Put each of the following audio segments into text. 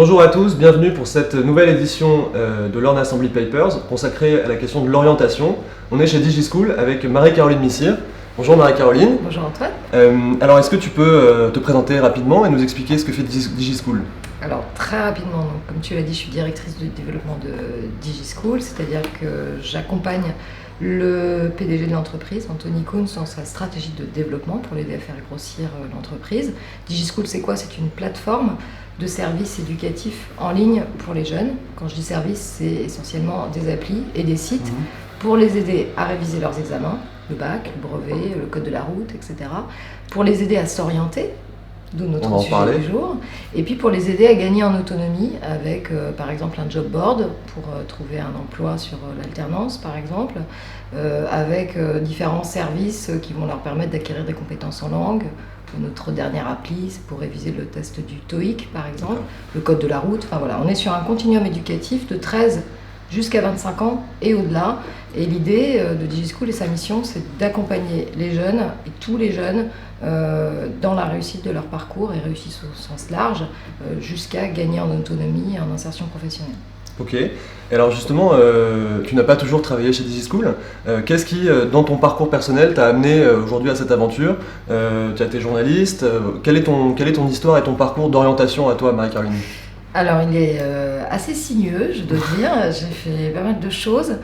Bonjour à tous, bienvenue pour cette nouvelle édition de Learn Assembly Papers consacrée à la question de l'orientation. On est chez DigiSchool avec Marie-Caroline Missire. Bonjour Marie-Caroline. Bonjour Antoine. Alors est-ce que tu peux te présenter rapidement et nous expliquer ce que fait DigiSchool ? Alors très rapidement, donc, comme tu l'as dit, je suis directrice du développement de DigiSchool, c'est-à-dire que j'accompagne le PDG de l'entreprise, Anthony Kuhn, dans sa stratégie de développement pour l'aider à faire grossir l'entreprise. DigiSchool, c'est quoi ? C'est une plateforme de services éducatifs en ligne pour les jeunes. Quand je dis services, c'est essentiellement des applis et des sites pour les aider à réviser leurs examens, le bac, le brevet, le code de la route, etc. Pour les aider à s'orienter, d'où notre sujet du jour, et puis pour les aider à gagner en autonomie avec par exemple un job board pour trouver un emploi sur l'alternance par exemple, avec différents services qui vont leur permettre d'acquérir des compétences en langue. Notre dernière appli, c'est pour réviser le test du TOEIC par exemple, le code de la route, enfin voilà, on est sur un continuum éducatif de 13 jusqu'à 25 ans et au-delà. Et l'idée de DigiSchool et sa mission, c'est d'accompagner les jeunes et tous les jeunes dans la réussite de leur parcours et réussite au sens large jusqu'à gagner en autonomie et en insertion professionnelle. Ok. Et alors justement, tu n'as pas toujours travaillé chez DigiSchool. Qu'est-ce qui, dans ton parcours personnel, t'a amené aujourd'hui à cette aventure ? Tu as été journaliste. Quelle est ton histoire et ton parcours d'orientation à toi, Marie-Caroline ? Alors, il est assez sinueux, je dois dire. J'ai fait pas mal de choses.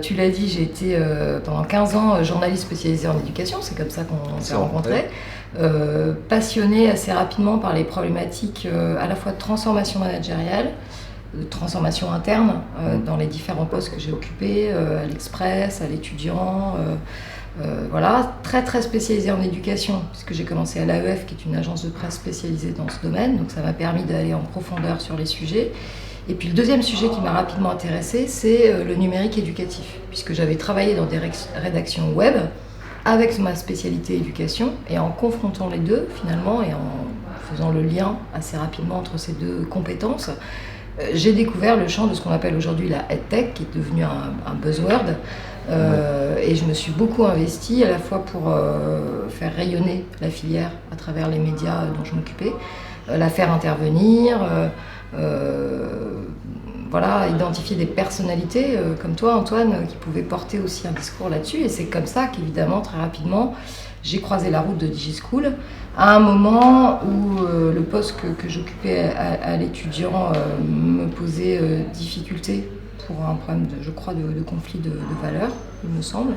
Tu l'as dit, j'ai été pendant 15 ans journaliste spécialisée en éducation. C'est comme ça qu'on s'est rencontrés. Passionnée assez rapidement par les problématiques à la fois de transformation managériale, de transformation interne dans les différents postes que j'ai occupés, à l'Express, à l'étudiant. Voilà, très très spécialisée en éducation, puisque j'ai commencé à l'AEF, qui est une agence de presse spécialisée dans ce domaine, donc ça m'a permis d'aller en profondeur sur les sujets. Et puis le deuxième sujet qui m'a rapidement intéressée, c'est le numérique éducatif, puisque j'avais travaillé dans des rédactions web avec ma spécialité éducation, et en confrontant les deux finalement, et en faisant le lien assez rapidement entre ces deux compétences, j'ai découvert le champ de ce qu'on appelle aujourd'hui la EdTech, qui est devenu un buzzword. Et je me suis beaucoup investie à la fois pour faire rayonner la filière à travers les médias dont je m'occupais, la faire intervenir, voilà, identifier des personnalités comme toi Antoine qui pouvaient porter aussi un discours là-dessus. Et c'est comme ça qu'évidemment très rapidement j'ai croisé la route de DigiSchool à un moment où le poste que j'occupais à l'étudiant me posait difficulté pour un problème de conflit de valeurs, il me semble.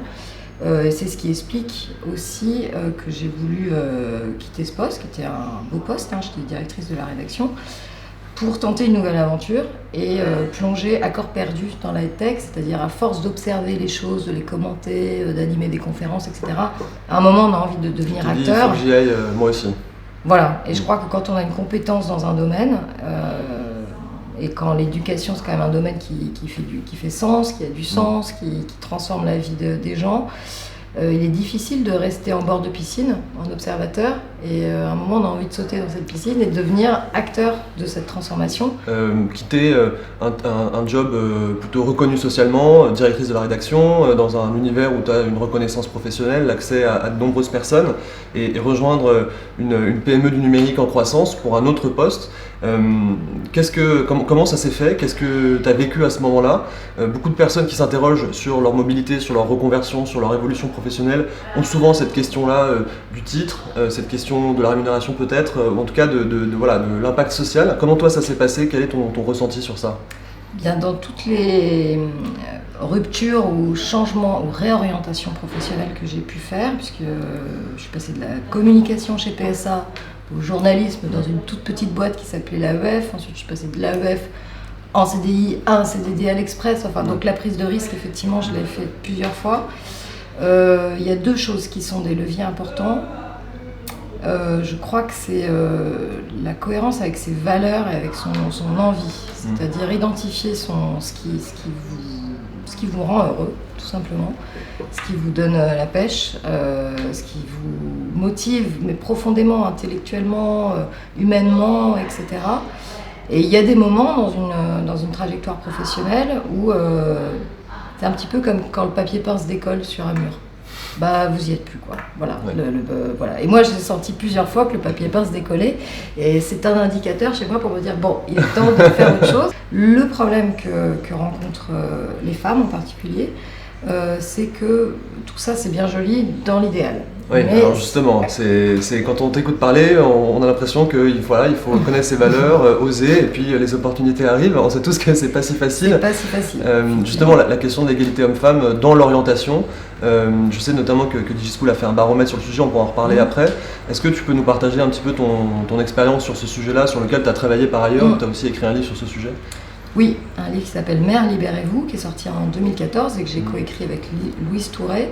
C'est ce qui explique aussi que j'ai voulu quitter ce poste, qui était un beau poste, j'étais directrice de la rédaction, pour tenter une nouvelle aventure et plonger à corps perdu dans la tech, c'est-à-dire à force d'observer les choses, de les commenter, d'animer des conférences, etc. À un moment, on a envie de devenir acteur. Il faut que j'y aille, moi aussi. Voilà, et je crois que quand on a une compétence dans un domaine, et quand l'éducation c'est quand même un domaine qui fait sens, qui a du sens, qui transforme la vie des gens, il est difficile de rester en bord de piscine, en observateur, et à un moment on a envie de sauter dans cette piscine et de devenir acteur de cette transformation. Quitter un job plutôt reconnu socialement, directrice de la rédaction, dans un univers où tu as une reconnaissance professionnelle, l'accès à de nombreuses personnes, et rejoindre une PME du numérique en croissance pour un autre poste. Comment ça s'est fait ? Qu'est-ce que tu as vécu à ce moment-là ? Beaucoup de personnes qui s'interrogent sur leur mobilité, sur leur reconversion, sur leur évolution professionnelle ont souvent cette question-là du titre, cette question de la rémunération peut-être, ou en tout cas de l'impact social. Comment toi ça s'est passé ? Quel est ton ressenti sur ça ? Bien, dans toutes les ruptures ou changements ou réorientations professionnelles que j'ai pu faire, puisque je suis passée de la communication chez PSA au journalisme dans une toute petite boîte qui s'appelait l'AEF, ensuite je suis passée de l'AEF en CDI à un CDD à l'Express, donc la prise de risque effectivement je l'ai fait plusieurs fois. Il y a deux choses qui sont des leviers importants. Je crois que c'est la cohérence avec ses valeurs et avec son envie, c'est-à-dire identifier ce qui vous rend heureux, tout simplement, ce qui vous donne la pêche, ce qui vous motive, mais profondément, intellectuellement, humainement, etc. Et il y a des moments dans une trajectoire professionnelle où c'est un petit peu comme quand le papier peint se décolle sur un mur. bah vous y êtes plus quoi. Voilà. Ouais. Voilà. Et moi j'ai senti plusieurs fois que le papier peint se décollait et c'est un indicateur chez moi pour me dire bon, il est temps de faire autre chose. Le problème que rencontrent les femmes en particulier, c'est que tout ça c'est bien joli dans l'idéal. Oui, Mais alors justement, c'est quand on t'écoute parler, on a l'impression qu'il faut connaître ses valeurs, oser, et puis les opportunités arrivent. On sait tous que c'est pas si facile. c'est pas si facile. Justement, la question de l'égalité homme-femme dans l'orientation, je sais notamment que DigiSchool a fait un baromètre sur le sujet, on pourra en reparler après. Est-ce que tu peux nous partager un petit peu ton expérience sur ce sujet-là, sur lequel tu as travaillé par ailleurs, tu as aussi écrit un livre sur ce sujet? Oui, un livre qui s'appelle Mère, libérez-vous, qui est sorti en 2014 et que j'ai coécrit avec Louise Touret.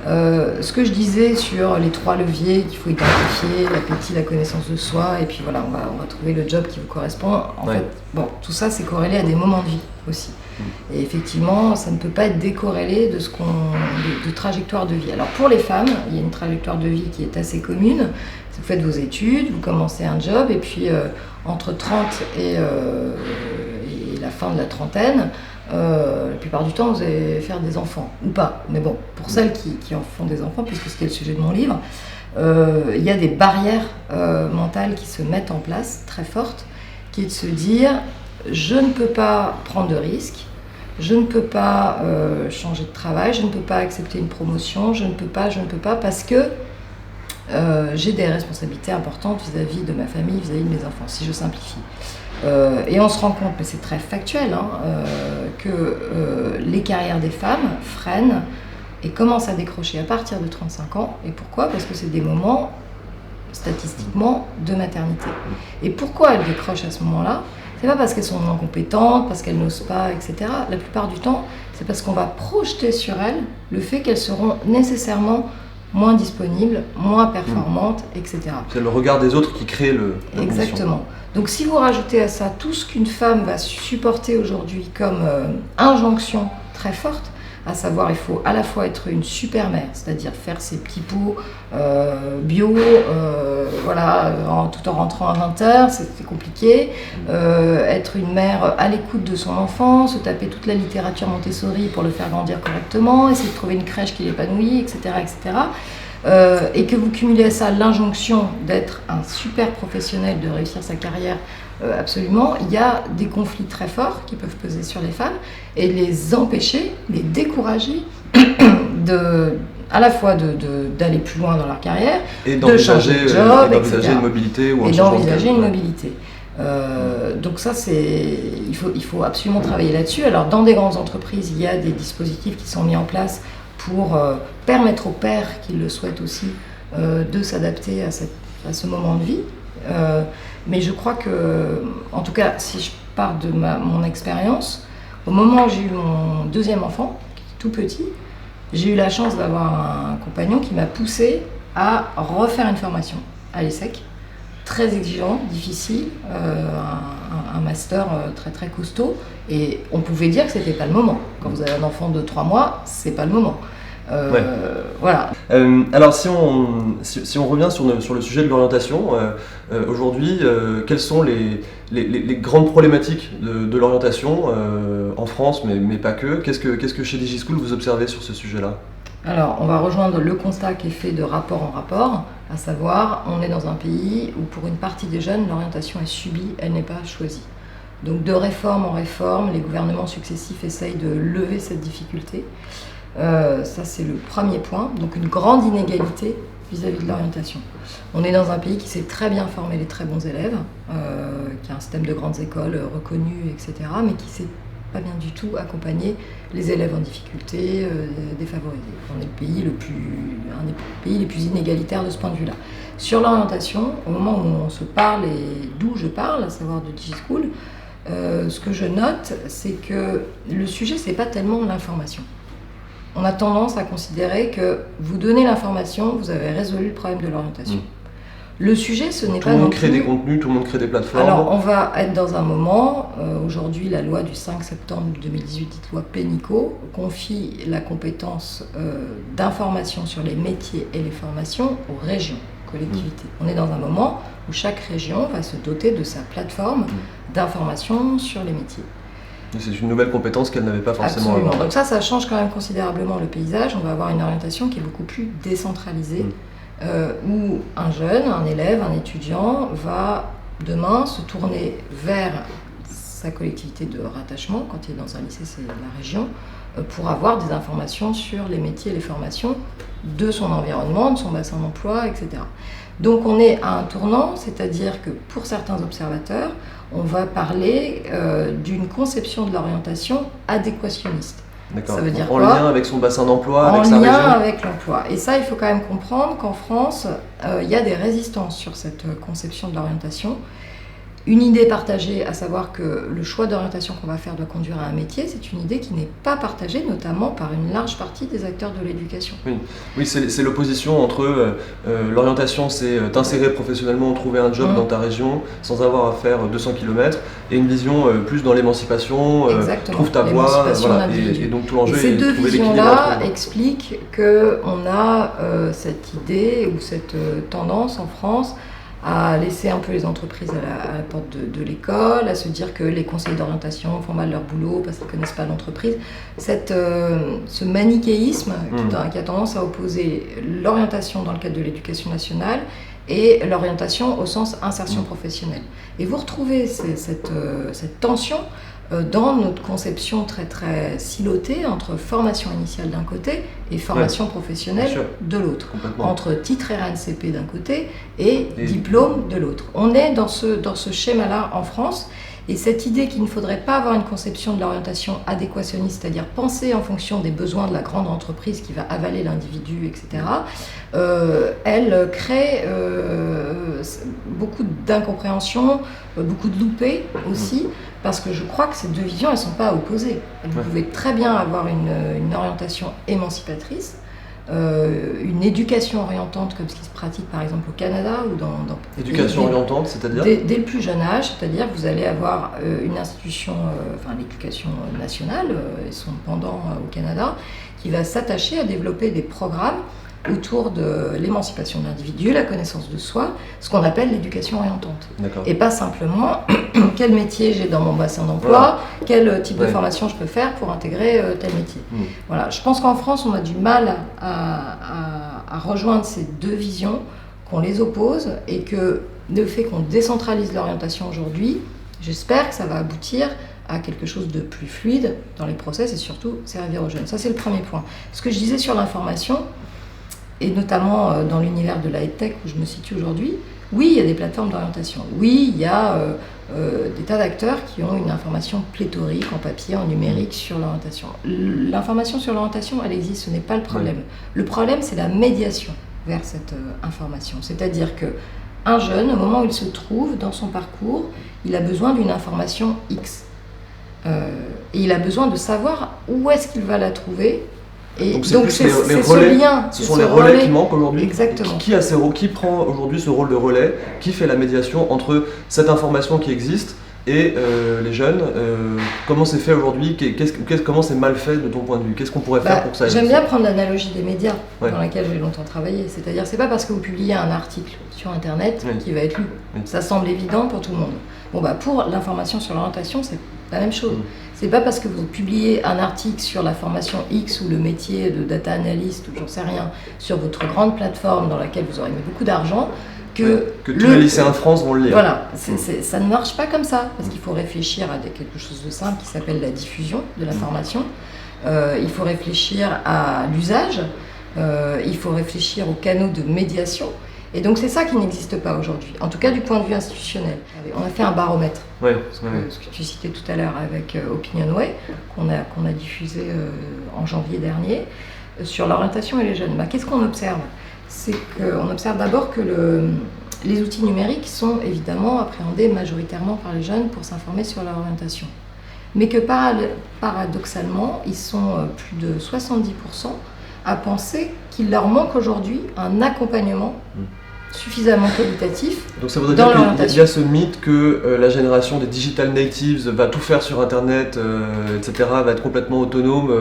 Ce que je disais sur les 3 leviers qu'il faut identifier, l'appétit, la connaissance de soi, et puis voilà, on va trouver le job qui vous correspond. En fait, bon, tout ça c'est corrélé à des moments de vie aussi. Et effectivement, ça ne peut pas être décorrélé de trajectoire de vie. Alors pour les femmes, il y a une trajectoire de vie qui est assez commune. Vous faites vos études, vous commencez un job, et puis entre 30 et la fin de la trentaine, la plupart du temps vous allez faire des enfants, ou pas. Mais bon, pour celles qui en font des enfants, puisque c'était le sujet de mon livre, il y a des barrières mentales qui se mettent en place, très fortes, qui est de se dire, je ne peux pas prendre de risques, je ne peux pas changer de travail, je ne peux pas accepter une promotion, je ne peux pas, parce que j'ai des responsabilités importantes vis-à-vis de ma famille, vis-à-vis de mes enfants, si je simplifie. Et on se rend compte, mais c'est très factuel, que les carrières des femmes freinent et commencent à décrocher à partir de 35 ans. Et pourquoi ? Parce que c'est des moments, statistiquement, de maternité. Et pourquoi elles décrochent à ce moment-là ? C'est pas parce qu'elles sont incompétentes, parce qu'elles n'osent pas, etc. La plupart du temps, c'est parce qu'on va projeter sur elles le fait qu'elles seront nécessairement moins disponibles, moins performantes, etc. C'est le regard des autres qui crée la Exactement. condition. Donc si vous rajoutez à ça tout ce qu'une femme va supporter aujourd'hui comme injonction très forte, à savoir il faut à la fois être une super mère, c'est-à-dire faire ses petits pots bio, tout en rentrant à 20h, c'est compliqué, être une mère à l'écoute de son enfant, se taper toute la littérature Montessori pour le faire grandir correctement, essayer de trouver une crèche qui l'épanouit, etc. etc. Et que vous cumulez à ça l'injonction d'être un super professionnel, de réussir sa carrière absolument, il y a des conflits très forts qui peuvent peser sur les femmes et les empêcher, les décourager à la fois d'aller plus loin dans leur carrière, Et de changer de job, etc. une mobilité ou un Et changement de d'envisager carrière. une mobilité. Donc ça, il faut absolument travailler là-dessus. Alors dans des grandes entreprises, il y a des dispositifs qui sont mis en place pour permettre aux pères qui le souhaitent aussi de s'adapter à ce moment de vie. Mais je crois que, en tout cas, si je pars de mon expérience, au moment où j'ai eu mon deuxième enfant, qui était tout petit, j'ai eu la chance d'avoir un compagnon qui m'a poussée à refaire une formation à l'ESSEC, très exigeant, difficile, un master très très costaud, et on pouvait dire que c'était pas le moment. Quand vous avez un enfant de 3 mois, c'est pas le moment. Voilà. Alors si on revient sur le sujet de l'orientation, aujourd'hui, quelles sont les grandes problématiques de l'orientation en France, mais pas que. Qu'est-ce que chez DigiSchool vous observez sur ce sujet-là ? Alors, on va rejoindre le constat qui est fait de rapport en rapport, à savoir, on est dans un pays où pour une partie des jeunes, l'orientation est subie, elle n'est pas choisie. Donc de réforme en réforme, les gouvernements successifs essayent de lever cette difficulté. Ça c'est le premier point, donc une grande inégalité vis-à-vis de l'orientation. On est dans un pays qui sait très bien former les très bons élèves, qui a un système de grandes écoles reconnues, etc., mais qui sait pas bien du tout accompagner les élèves en difficulté, défavorisés. On est un des pays les plus inégalitaires de ce point de vue-là. Sur l'orientation, au moment où on se parle et d'où je parle, à savoir de DigiSchool, ce que je note, c'est que le sujet, c'est pas tellement l'information. On a tendance à considérer que vous donnez l'information, vous avez résolu le problème de l'orientation. Le sujet, ce n'est pas non plus... Tout le monde crée des contenus, tout le monde crée des plateformes. Alors, on va être dans un moment, aujourd'hui, la loi du 5 septembre 2018, dite loi Pénicaud, confie la compétence d'information sur les métiers et les formations aux régions, collectivités. On est dans un moment où chaque région va se doter de sa plateforme d'information sur les métiers. C'est une nouvelle compétence qu'elle n'avait pas forcément Absolument. avant. Donc ça change quand même considérablement le paysage. On va avoir une orientation qui est beaucoup plus décentralisée, où un jeune, un élève, un étudiant va demain se tourner vers sa collectivité de rattachement, quand il est dans un lycée, c'est la région, pour avoir des informations sur les métiers et les formations de son environnement, de son bassin d'emploi, etc. Donc on est à un tournant, c'est-à-dire que pour certains observateurs, on va parler d'une conception de l'orientation adéquationniste. D'accord. Ça veut dire en quoi? lien avec son bassin d'emploi, avec sa En lien région. avec l'emploi. Et ça, il faut quand même comprendre qu'en France, il y a des résistances sur cette conception de l'orientation. Une idée partagée, à savoir que le choix d'orientation qu'on va faire doit conduire à un métier, c'est une idée qui n'est pas partagée, notamment par une large partie des acteurs de l'éducation. Oui, c'est l'opposition entre l'orientation, c'est t'insérer professionnellement, trouver un job dans ta région sans avoir à faire 200 km, et une vision plus dans l'émancipation, trouve ta voie, voilà, et donc tout l'enjeu est de trouver l'équilibre. Ces deux visions-là expliquent qu'on a cette idée ou cette tendance en France à laisser un peu les entreprises à la porte de l'école, à se dire que les conseils d'orientation font mal leur boulot parce qu'ils ne connaissent pas l'entreprise. Ce manichéisme qui a tendance à opposer l'orientation dans le cadre de l'éducation nationale et l'orientation au sens insertion professionnelle. Et vous retrouvez cette tension dans notre conception très très silotée entre formation initiale d'un côté et formation professionnelle de l'autre, entre titre RNCP d'un côté et diplôme de l'autre. On est dans ce schéma-là en France, et cette idée qu'il ne faudrait pas avoir une conception de l'orientation adéquationniste, c'est-à-dire penser en fonction des besoins de la grande entreprise qui va avaler l'individu, etc., elle crée beaucoup d'incompréhension, beaucoup de loupés aussi, parce que je crois que ces deux visions, elles ne sont pas opposées. Vous pouvez très bien avoir une orientation émancipatrice, une éducation orientante comme ce qui se pratique par exemple au Canada ou dans éducation orientante, c'est-à-dire dès le plus jeune âge, c'est-à-dire que vous allez avoir une institution, l'éducation nationale et son pendant au Canada, qui va s'attacher à développer des programmes autour de l'émancipation de l'individu, la connaissance de soi, ce qu'on appelle l'éducation orientante. Et pas simplement quel métier j'ai dans mon bassin d'emploi, quel type de formation je peux faire pour intégrer tel métier. Voilà. Je pense qu'en France, on a du mal à rejoindre ces deux visions, qu'on les oppose, et que le fait qu'on décentralise l'orientation aujourd'hui, j'espère que ça va aboutir à quelque chose de plus fluide dans les process et surtout servir aux jeunes. Ça, c'est le premier point. Ce que je disais sur l'information, et notamment dans l'univers de la EdTech où je me situe aujourd'hui, oui, il y a des plateformes d'orientation. Oui, il y a des tas d'acteurs qui ont une information pléthorique en papier, en numérique sur l'orientation. L'information sur l'orientation, elle existe, ce n'est pas le problème. Le problème, c'est la médiation vers cette information. C'est-à-dire qu'un jeune, au moment où il se trouve dans son parcours, il a besoin d'une information X. Et il a besoin de savoir où est-ce qu'il va la trouver. Et donc c'est les relais, ce lien, ce sont les relais qui manquent aujourd'hui. Exactement. Qui prend aujourd'hui ce rôle de relais, qui fait la médiation entre cette information qui existe et les jeunes. Comment c'est fait aujourd'hui? Comment c'est mal fait de ton point de vue? Qu'est-ce qu'on pourrait faire pour que ça aille? J'aime bien prendre l'analogie des médias dans laquelle j'ai longtemps travaillé. C'est-à-dire, c'est pas parce que vous publiez un article sur Internet qu'il va être lu. Ça semble évident pour tout le monde. Pour l'information sur l'orientation, c'est la même chose. C'est pas parce que vous publiez un article sur la formation X ou le métier de data analyst ou j'en sais rien sur votre grande plateforme dans laquelle vous aurez mis beaucoup d'argent que tous les lycéens de France vont le lire. Voilà, ça ne marche pas comme ça, parce qu'il faut réfléchir à quelque chose de simple qui s'appelle la diffusion de l'information. Il faut réfléchir à l'usage, il faut réfléchir aux canaux de médiation. Et donc c'est ça qui n'existe pas aujourd'hui, en tout cas du point de vue institutionnel. On a fait un baromètre, ce que tu citais tout à l'heure avec OpinionWay, qu'on a diffusé en janvier dernier, sur l'orientation et les jeunes. Qu'est-ce qu'on observe? C'est qu'on observe d'abord que les outils numériques sont évidemment appréhendés majoritairement par les jeunes pour s'informer sur leur orientation. Mais que paradoxalement, ils sont plus de 70% à penser qu'il leur manque aujourd'hui un accompagnement suffisamment qualitatif. Donc ça voudrait dans dire qu'il l'orientation. y a ce mythe que la génération des digital natives va tout faire sur Internet, etc., va être complètement autonome,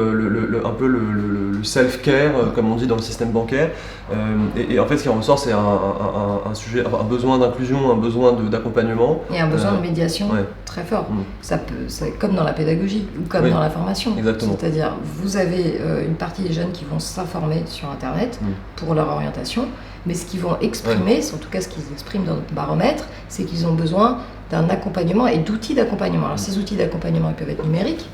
un peu le self-care, comme on dit dans le système bancaire. Et en fait, ce qui en ressort, c'est un sujet, un besoin d'inclusion, un besoin d'accompagnement. Et un besoin de médiation ouais. très fort. C'est comme dans la pédagogie ou comme Oui, dans la formation. exactement. C'est-à-dire, vous avez une partie des jeunes qui vont s'informer sur Internet pour leur orientation, mais ce qu'ils vont exprimer, en tout cas ce qu'ils expriment dans notre baromètre, c'est qu'ils ont besoin d'un accompagnement et d'outils d'accompagnement. Alors ces outils d'accompagnement, ils peuvent être numériques.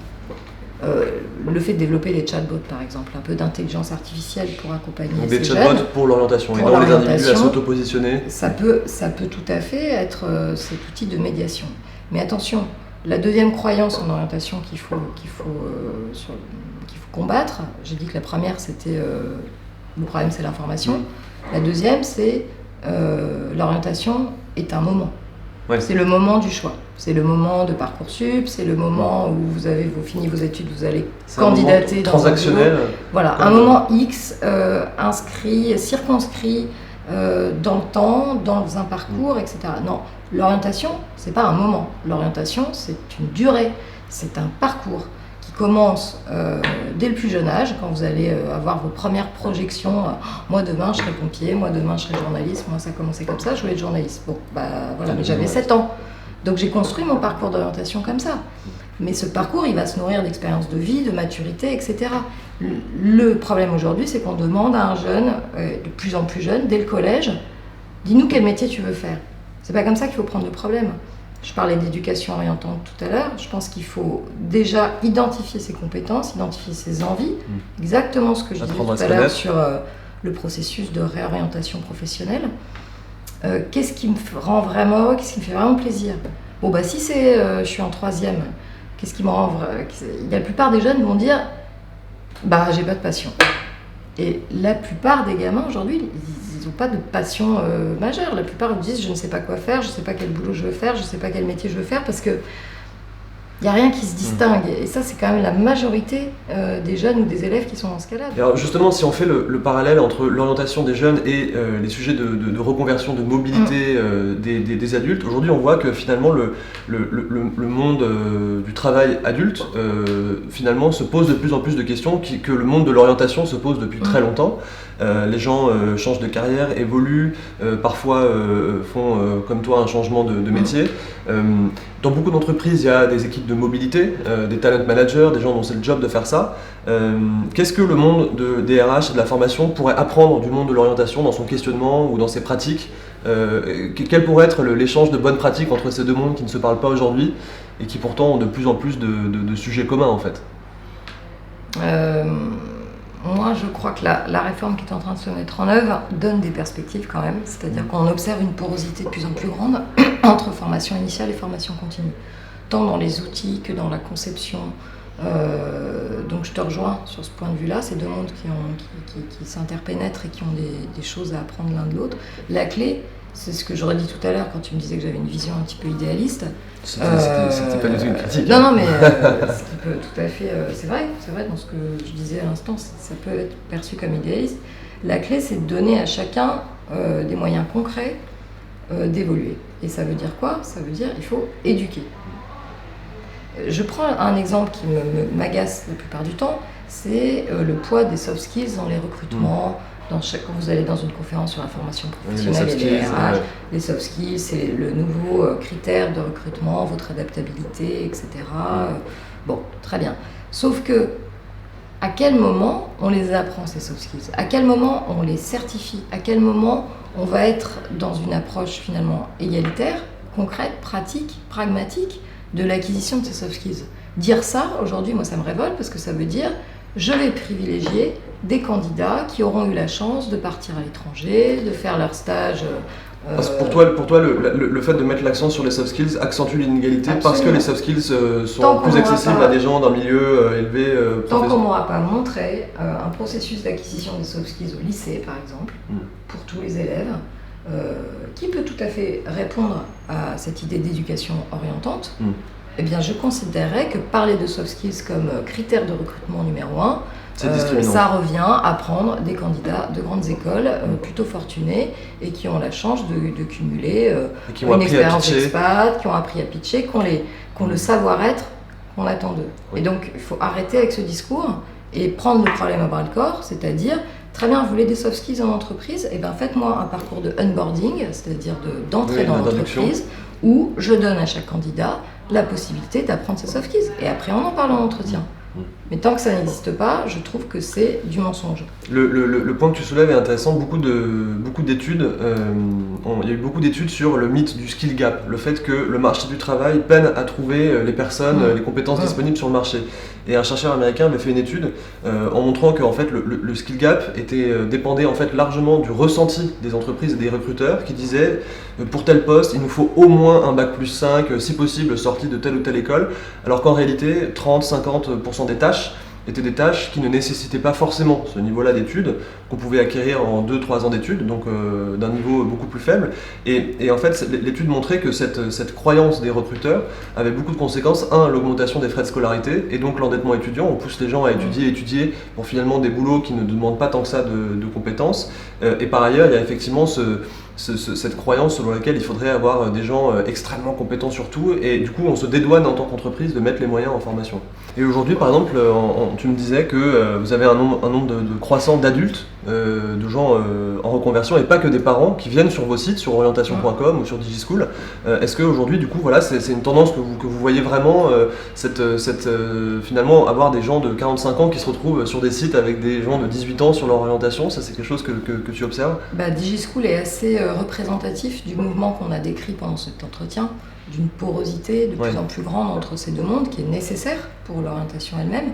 Le fait de développer les chatbots, par exemple, un peu d'intelligence artificielle pour accompagner Donc ces des jeunes. chatbots pour l'orientation, Pour aidant les individus à l'orientation, s'auto-positionner. Ça peut tout à fait être cet outil de médiation. Mais attention, la deuxième croyance en orientation qu'il faut combattre, j'ai dit que la première c'était le problème c'est l'information. La deuxième c'est l'orientation est un moment. Ouais. C'est le moment du choix. C'est le moment de Parcoursup, c'est le moment où vous avez fini vos études, vous allez candidater dans transactionnel. un boulot. Voilà, un moment X inscrit, circonscrit dans le temps, dans un parcours, etc. Non, l'orientation, c'est pas un moment. L'orientation, c'est une durée, c'est un parcours qui commence dès le plus jeune âge, quand vous allez avoir vos premières projections. Moi demain je serai pompier, moi demain je serai journaliste, moi ça a commencé comme ça, je voulais être journaliste. Bon, voilà, mais j'avais 7 ans. Donc j'ai construit mon parcours d'orientation comme ça. Mais ce parcours, il va se nourrir d'expériences de vie, de maturité, etc. Le problème aujourd'hui, c'est qu'on demande à un jeune, de plus en plus jeune, dès le collège, dis-nous quel métier tu veux faire. C'est pas comme ça qu'il faut prendre le problème. Je parlais d'éducation orientante tout à l'heure. Je pense qu'il faut déjà identifier ses compétences, identifier ses envies. Exactement ce que je disais tout à l'heure sur le processus de réorientation professionnelle. Qu'est-ce qui me rend vraiment, qu'est-ce qui me fait vraiment plaisir? Bon, si c'est, je suis en 3e, qu'est-ce qui me rend la plupart des jeunes vont dire, j'ai pas de passion. Et la plupart des gamins aujourd'hui, ils n'ont pas de passion majeure. La plupart disent, je ne sais pas quoi faire, je ne sais pas quel boulot je veux faire, je ne sais pas quel métier je veux faire, parce que il n'y a rien qui se distingue. Et ça, c'est quand même la majorité des jeunes ou des élèves qui sont dans ce cas-là. Alors justement, si on fait le parallèle entre l'orientation des jeunes et les sujets de reconversion, de mobilité des adultes, aujourd'hui on voit que finalement le monde du travail adulte finalement se pose de plus en plus de questions que le monde de l'orientation se pose depuis très longtemps. Les gens changent de carrière, évoluent, parfois font comme toi un changement de métier. Dans beaucoup d'entreprises, il y a des équipes de mobilité, des talent managers, des gens dont c'est le job de faire ça. Qu'est-ce que le monde des RH et de la formation pourrait apprendre du monde de l'orientation dans son questionnement ou dans ses pratiques? Quel pourrait être l'échange de bonnes pratiques entre ces deux mondes qui ne se parlent pas aujourd'hui et qui pourtant ont de plus en plus de sujets communs en fait? Moi, je crois que la réforme qui est en train de se mettre en œuvre donne des perspectives quand même. C'est-à-dire qu'on observe une porosité de plus en plus grande entre formation initiale et formation continue, tant dans les outils que dans la conception. Donc je te rejoins sur ce point de vue-là, ces deux mondes qui s'interpénètrent et qui ont des choses à apprendre l'un de l'autre. La clé, c'est ce que j'aurais dit tout à l'heure quand tu me disais que j'avais une vision un petit peu idéaliste. C'était pas du tout une critique. Non, mais ce qui peut tout à fait... c'est vrai, dans ce que je disais à l'instant, ça peut être perçu comme idéaliste. La clé, c'est de donner à chacun des moyens concrets d'évoluer. Et ça veut dire quoi? Ça veut dire qu'il faut éduquer. Je prends un exemple qui m'agace la plupart du temps, c'est le poids des soft skills dans les recrutements. Quand vous allez dans une conférence sur la formation professionnelle et les RH, les soft skills, c'est le nouveau critère de recrutement, votre adaptabilité, etc. Bon, très bien. Sauf que, à quel moment on les apprend, ces soft skills? À quel moment on les certifie? À quel moment on va être dans une approche finalement égalitaire, concrète, pratique, pragmatique de l'acquisition de ces soft skills? Dire ça, aujourd'hui, moi ça me révolte parce que ça veut dire je vais privilégier des candidats qui auront eu la chance de partir à l'étranger, de faire leur stage. Parce que pour toi le fait de mettre l'accent sur les soft skills accentue l'inégalité. Absolument. Parce que les soft skills sont plus accessibles à des gens d'un milieu élevé. Tant qu'on ne m'aura pas montré un processus d'acquisition des soft skills au lycée, par exemple, pour tous les élèves, qui peut tout à fait répondre à cette idée d'éducation orientante, eh bien, je considérerais que parler de soft skills comme critère de recrutement numéro 1 C'est discriminant. Ça revient à prendre des candidats de grandes écoles plutôt fortunés et qui ont la chance de cumuler une expérience expat, qui ont appris à pitcher, qui ont le savoir-être qu'on attend d'eux. Oui. Et donc il faut arrêter avec ce discours et prendre le problème à bras-le-corps, c'est-à-dire, très bien, vous voulez des soft skills en entreprise, et bien faites-moi un parcours de onboarding, c'est-à-dire d'entrée dans l'entreprise, où je donne à chaque candidat la possibilité d'apprendre ces soft skills. Et après, on en parle en entretien. Mais tant que ça n'existe pas, je trouve que c'est du mensonge. Le point que tu soulèves est intéressant. Beaucoup d'études, il y a eu beaucoup d'études sur le mythe du skill gap, le fait que le marché du travail peine à trouver les personnes, les compétences disponibles sur le marché. Et un chercheur américain avait fait une étude en montrant que en fait, le skill gap dépendait en fait largement du ressenti des entreprises et des recruteurs qui disaient pour tel poste, il nous faut au moins un bac+5, si possible sorti de telle ou telle école, alors qu'en réalité, 30-50% des tâches étaient des tâches qui ne nécessitaient pas forcément ce niveau-là d'études, qu'on pouvait acquérir en 2-3 ans d'études, donc d'un niveau beaucoup plus faible. Et en fait, l'étude montrait que cette croyance des recruteurs avait beaucoup de conséquences. Un, l'augmentation des frais de scolarité, et donc l'endettement étudiant. On pousse les gens à étudier pour finalement des boulots qui ne demandent pas tant que ça de compétences. Et par ailleurs, il y a effectivement cette croyance selon laquelle il faudrait avoir des gens extrêmement compétents sur tout, et du coup on se dédouane en tant qu'entreprise de mettre les moyens en formation. Et aujourd'hui par exemple, tu me disais que vous avez un nombre de croissant d'adultes, de gens en reconversion, et pas que des parents qui viennent sur vos sites, sur orientation.com ou sur DigiSchool. Est-ce qu'aujourd'hui du coup voilà, c'est une tendance que vous voyez vraiment, finalement avoir des gens de 45 ans qui se retrouvent sur des sites avec des gens de 18 ans sur leur orientation, ça c'est quelque chose que tu observes? DigiSchool est assez représentatif du mouvement qu'on a décrit pendant cet entretien, d'une porosité de plus en plus grande entre ces deux mondes qui est nécessaire pour l'orientation elle-même,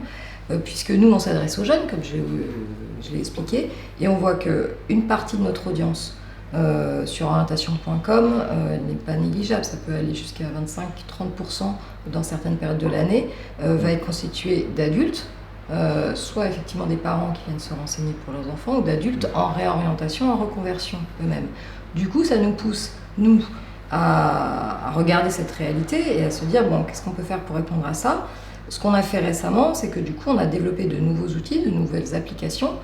puisque nous on s'adresse aux jeunes, comme je l'ai expliqué, et on voit qu'une partie de notre audience sur orientation.com n'est pas négligeable, ça peut aller jusqu'à 25-30% dans certaines périodes de l'année, va être constituée d'adultes, soit effectivement des parents qui viennent se renseigner pour leurs enfants, ou d'adultes en réorientation, en reconversion eux-mêmes. Du coup, ça nous pousse, nous, à regarder cette réalité et à se dire, bon, qu'est-ce qu'on peut faire pour répondre à ça? Ce qu'on a fait récemment, c'est que du coup, on a développé de nouveaux outils, de nouvelles applications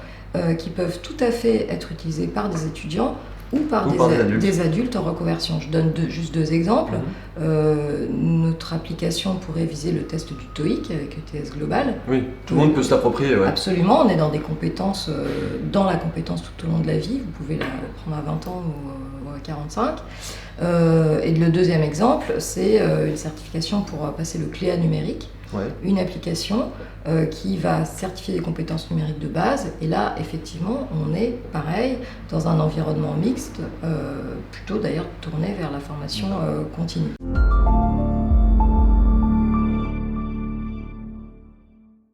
qui peuvent tout à fait être utilisées par des étudiants ou par des adultes en reconversion. Je donne juste deux exemples. Notre application pour réviser le test du TOEIC avec ETS Global. Oui, tout le monde peut se l'approprier. Ouais. Absolument, on est dans des compétences, dans la compétence tout au long de la vie. Vous pouvez la prendre à 20 ans ou à 45. Et le deuxième exemple, c'est une certification pour passer le CLEA numérique. Ouais. Une application qui va certifier les compétences numériques de base. Et là, effectivement, on est pareil dans un environnement mixte, plutôt d'ailleurs tourné vers la formation continue.